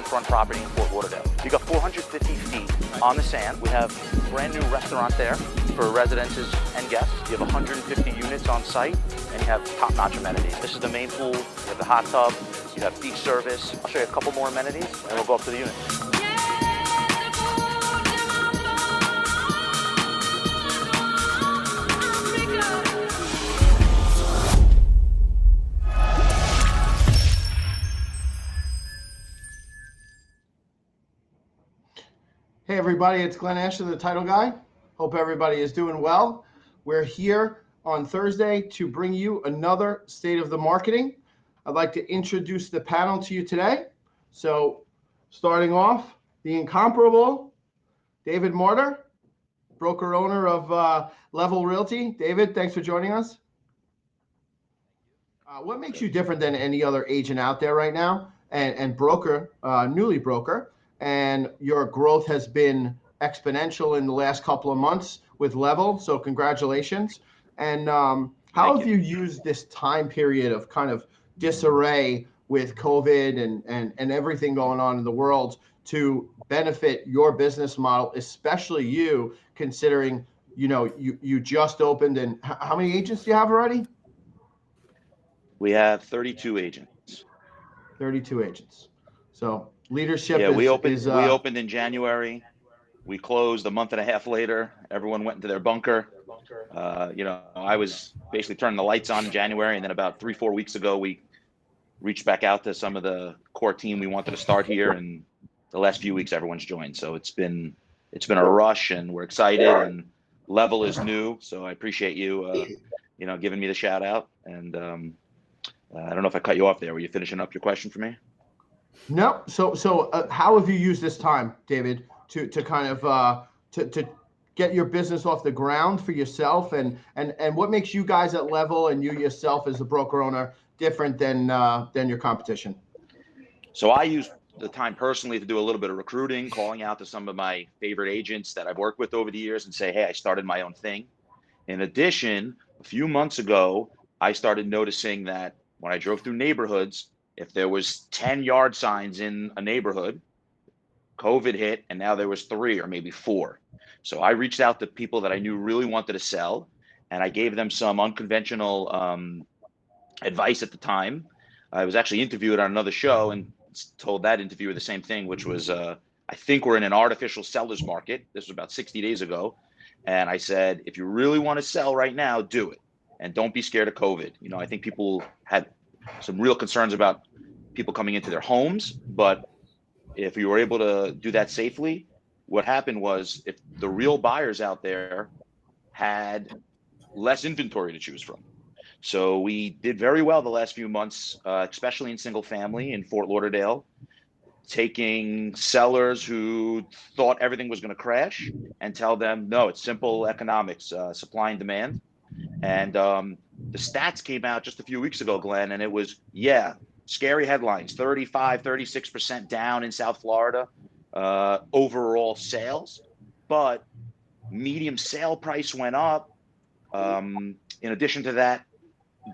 oceanfront property in Fort Lauderdale. You got 450 feet on the sand. We have a brand new restaurant there for residences and guests. You have 150 units on site, and you have top-notch amenities. This is the main pool. You have the hot tub. You have beach service. I'll show you a couple more amenities, and we'll go up to the units. Hey everybody, it's Glen, the title guy. Hope everybody is doing well. We're here on Thursday to bring you another State of the Marketing. I'd like to introduce the panel to you today. So starting off, the incomparable David Marder, broker owner of Level Realty. David, thanks for joining us. What makes you different than any other agent out there right now and broker, newly broker? And your growth has been exponential in the last couple of months with Level, so congratulations. And how have you used this time period of kind of disarray with COVID and everything going on in the world to benefit your business model, especially you, considering you just opened, and how many agents do you have already? We have 32 agents. 32 agents. So leadership we opened in January. We closed a month and a half later. Everyone went into their bunker. I was basically turning the lights on in January, and then about 3-4 weeks ago, we reached back out to some of the core team we wanted to start here, and the last few weeks everyone's joined. So it's been a rush, and we're excited. And Level is new, so I appreciate you giving me the shout out. And I don't know if I cut you off there. Were you finishing up your question for me? No. So how have you used this time, David, to kind of to get your business off the ground for yourself, and what makes you guys at Level and you yourself as a broker owner different than your competition? So I use the time personally to do a little bit of recruiting, calling out to some of my favorite agents that I've worked with over the years and say, hey, I started my own thing. In addition, a few months ago, I started noticing that when I drove through neighborhoods, if there was 10 yard signs in a neighborhood, COVID hit, and now there was 3 or maybe 4. So I reached out to people that I knew really wanted to sell, and I gave them some unconventional advice at the time. I was actually interviewed on another show and told that interviewer the same thing, which was, I think we're in an artificial seller's market. This was about 60 days ago. And I said, if you really want to sell right now, do it. And don't be scared of COVID. I think people had some real concerns about people coming into their homes, but if you were able to do that safely, what happened was if the real buyers out there had less inventory to choose from. So we did very well the last few months, especially in single family in Fort Lauderdale, taking sellers who thought everything was going to crash and tell them, no, it's simple economics, supply and demand. And the stats came out just a few weeks ago, Glenn, and it was, scary headlines, 35, 36% down in South Florida, overall sales, but medium sale price went up. In addition to that,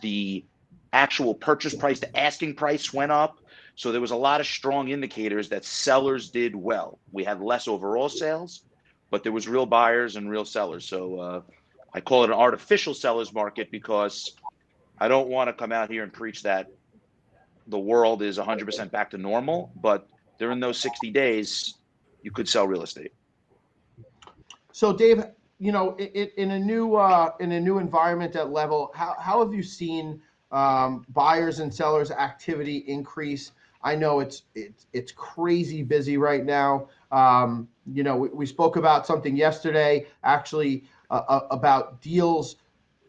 the actual purchase price, the asking price went up. So there was a lot of strong indicators that sellers did well. We had less overall sales, but there was real buyers and real sellers. So I call it an artificial seller's market because I don't want to come out here and preach that the world is 100% back to normal, but during those 60 days, you could sell real estate. So Dave, in a new environment at Level, how have you seen buyers and sellers activity increase? I know it's crazy busy right now. We spoke about something yesterday, actually, about deals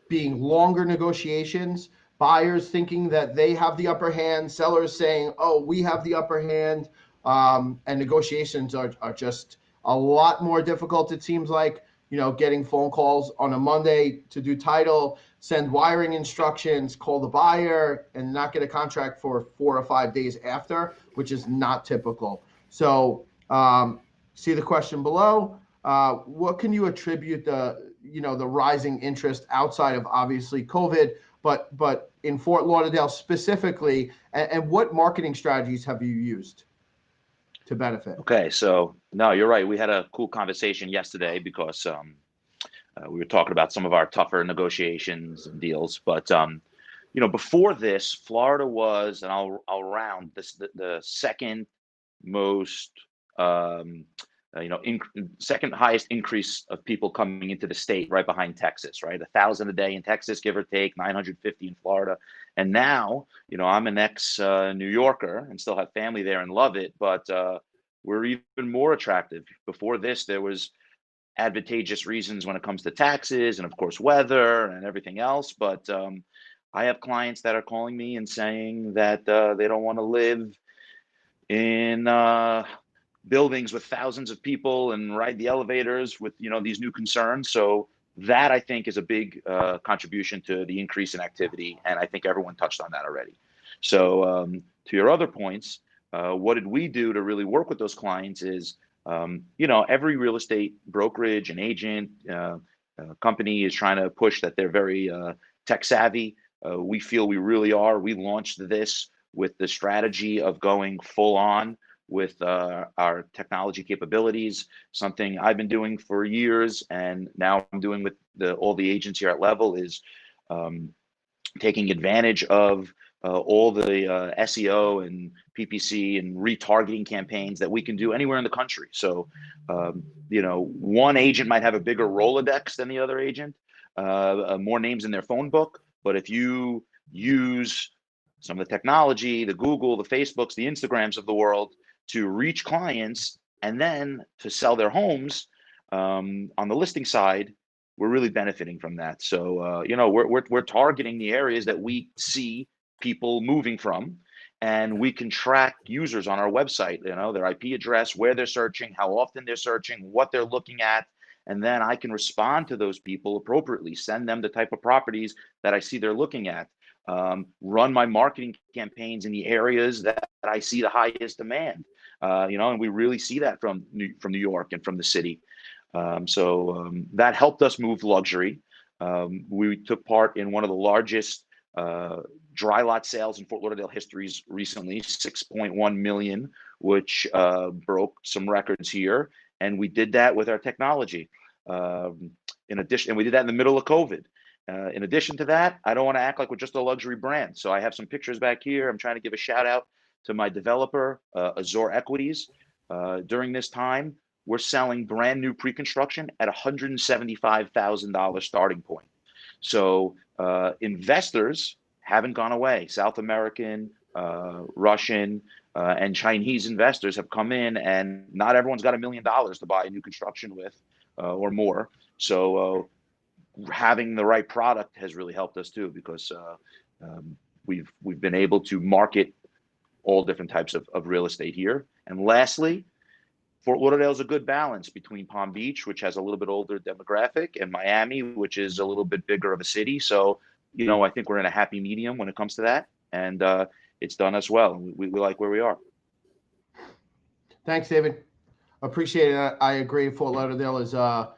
being longer negotiations, buyers thinking that they have the upper hand, sellers saying, oh, we have the upper hand, and negotiations are just a lot more difficult, it seems like. Getting phone calls on a Monday to do title, send wiring instructions, call the buyer, and not get a contract for 4 or 5 days after, which is not typical. So see the question below. What can you attribute the rising interest outside of obviously COVID, but in Fort Lauderdale specifically, and what marketing strategies have you used? to benefit? Okay, so no, you're right. We had a cool conversation yesterday because we were talking about some of our tougher negotiations and deals. But before this, Florida was, and I'll round this, the second most, um, second highest increase of people coming into the state, right behind Texas, right? 1,000 a day in Texas, give or take, 950 in Florida. And now, I'm an ex New Yorker and still have family there and love it, but we're even more attractive. Before this, there was advantageous reasons when it comes to taxes and, of course, weather and everything else. But I have clients that are calling me and saying that they don't want to live in buildings with thousands of people and ride the elevators with these new concerns. So that, I think, is a big contribution to the increase in activity, and I think everyone touched on that already. So to your other points, what did we do to really work with those clients is, every real estate brokerage and agent company is trying to push that they're very tech savvy. We feel we really are. We launched this with the strategy of going full on with our technology capabilities, something I've been doing for years, and now I'm doing with all the agents here at Level is taking advantage of all the SEO and PPC and retargeting campaigns that we can do anywhere in the country. So, one agent might have a bigger Rolodex than the other agent, more names in their phone book. But if you use some of the technology, the Google, the Facebooks, the Instagrams of the world to reach clients and then to sell their homes on the listing side, we're really benefiting from that. So, we're targeting the areas that we see people moving from, and we can track users on our website, their IP address, where they're searching, how often they're searching, what they're looking at. And then I can respond to those people appropriately, send them the type of properties that I see they're looking at, run my marketing campaigns in the areas that I see the highest demand. And we really see that from New York and from the city. So that helped us move luxury. We took part in one of the largest dry lot sales in Fort Lauderdale histories recently, 6.1 million, which broke some records here. And we did that with our technology. In addition, and we did that in the middle of COVID. In addition to that, I don't want to act like we're just a luxury brand. So I have some pictures back here. I'm trying to give a shout out to my developer, Azure Equities. During this time, we're selling brand new pre-construction at $175,000 starting point. So investors haven't gone away. South American, Russian, and Chinese investors have come in, and not everyone's got $1 million to buy a new construction with or more. So having the right product has really helped us too, because we've been able to market all different types of real estate here. And lastly, Fort Lauderdale is a good balance between Palm Beach, which has a little bit older demographic, and Miami, which is a little bit bigger of a city. So, I think we're in a happy medium when it comes to that, and it's done us well. We like where we are. Thanks, David. Appreciate it. I agree. Fort Lauderdale is a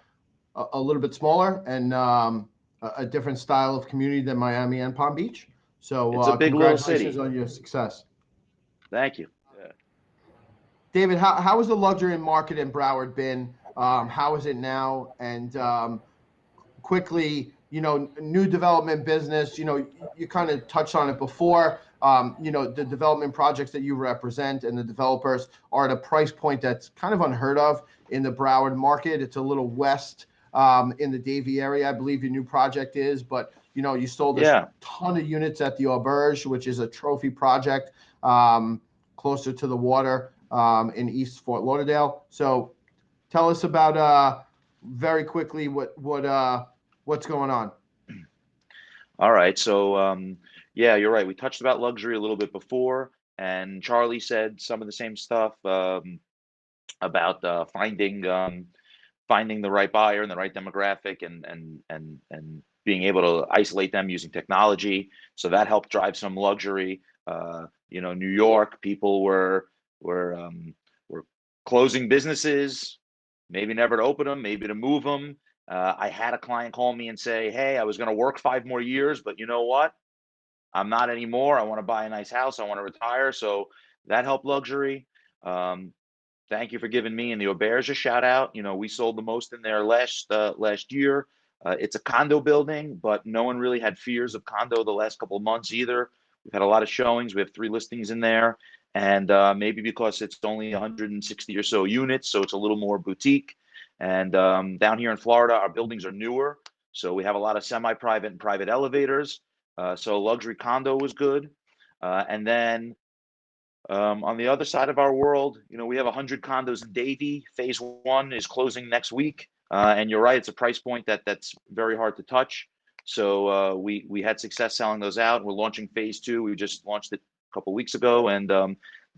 little bit smaller and a different style of community than Miami and Palm Beach. So it's a big little congratulations city on your success. Thank you. David, how has the luxury market in Broward been? How is it now? And quickly, new development business, you kind of touched on it before. The development projects that you represent and the developers are at a price point that's kind of unheard of in the Broward market. It's a little west in the Davie area, I believe your new project is. But, you sold a ton of units at the Auberge, which is a trophy project closer to the water in East Fort Lauderdale. So tell us about very quickly what's going on. All right. So, you're right. We touched about luxury a little bit before, and Charlie said some of the same stuff about finding the right buyer and the right demographic, and being able to isolate them using technology. So that helped drive some luxury. New York people were closing businesses, maybe never to open them, maybe to move them. I had a client call me and say, hey, I was going to work 5 more years, but you know what? I'm not anymore. I want to buy a nice house. I want to retire. So that helped luxury. Thank you for giving me and the Auberge a shout out. You know, we sold the most in there last year. It's a condo building, but no one really had fears of condo the last couple of months either. We've had a lot of showings. We have 3 listings in there, and maybe because it's only 160 or so units, so it's a little more boutique. And down here in Florida, our buildings are newer, so we have a lot of semi-private and private elevators. So luxury condo was good, and then on the other side of our world, you know, we have 100 condos in Davie. Phase 1 is closing next week, and you're right; it's a price point that's very hard to touch. So we had success selling those out. We're launching Phase 2. We just launched it a couple weeks ago, and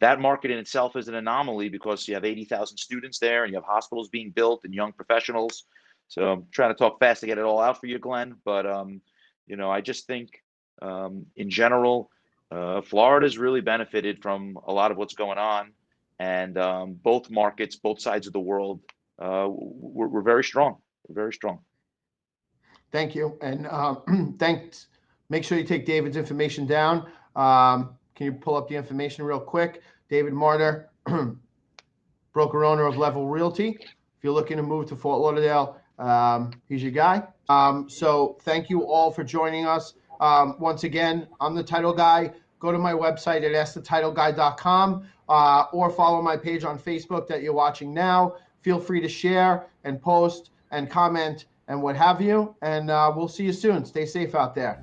that market in itself is an anomaly because you have 80,000 students there, and you have hospitals being built and young professionals. So I'm trying to talk fast to get it all out for you, Glenn. But you know, I just think in general. Florida's really benefited from a lot of what's going on, and both markets, both sides of the world, we're very strong. We're very strong. Thank you. And thanks. Make sure you take David's information down. Can you pull up the information real quick? David Marder, broker owner of Level Realty. If you're looking to move to Fort Lauderdale, he's your guy. So thank you all for joining us. Once again, I'm the title guy. Go to my website at askthetitleguy.com or follow my page on Facebook that you're watching now. Feel free to share and post and comment and what have you. And we'll see you soon. Stay safe out there.